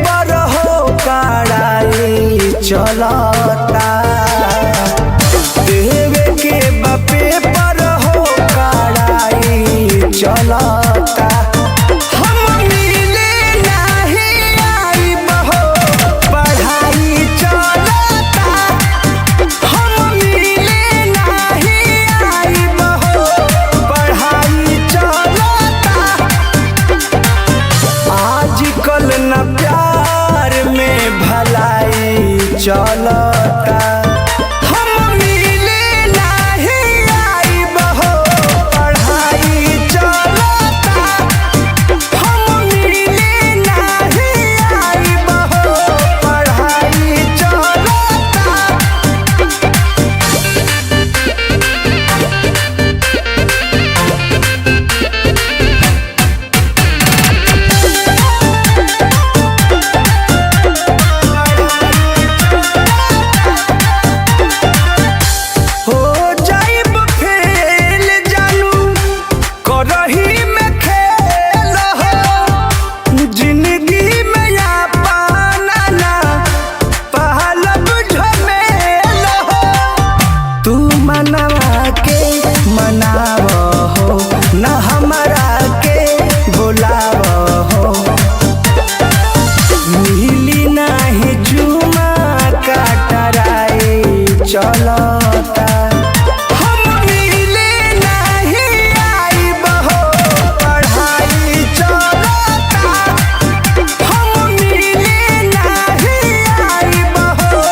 पर हो कड़ाई चलता, देवे के बापे पर हो कड़ाई चलता। हम मिले नहीं आइब हो पढ़ाई चलता, हम मिले नहीं आइब हो पढ़ाई चलता। आजकल न प्यार में भलाई चलता, हम मिले नहीं आइब हो पढ़ाई चलता, हम मिले नहीं आइब हो पढ़ाई चलता। हो जाइब फेल जानू करही में खेल हो, जिंदगी में या पाना ना पहलब झमेल हो। तू मनवा के मनाव हो न हमरा के बुलाव हो, मिली नाही जुमा काटराई चलता। हम मिले नहीं आइब हो पढ़ाई चलता, हम मिले नहीं आइब हो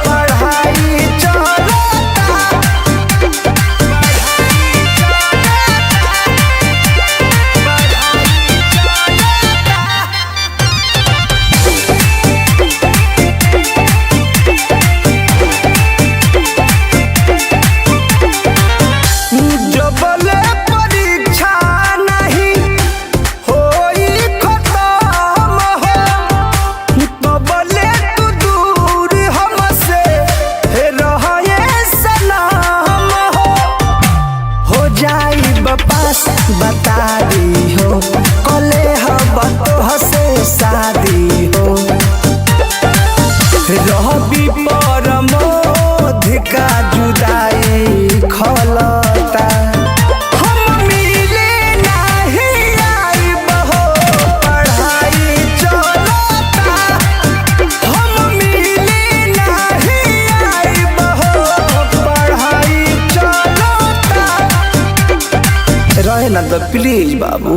पढ़ाई चलता। जबले परीक्षा नहीं होई खत्म हो, तबले तू दूर हमसे रहे सनम हो जाइब पास बता दी हो, कले हब तोहसे शादी हो। रहबी परमोध का जुदाई खलता, हम मिले नहीं आइब हो पढ़ाई चलता, हम मिले नहीं आइब हो पढ़ाई चलता। रहे ना तो प्लीज बाबू।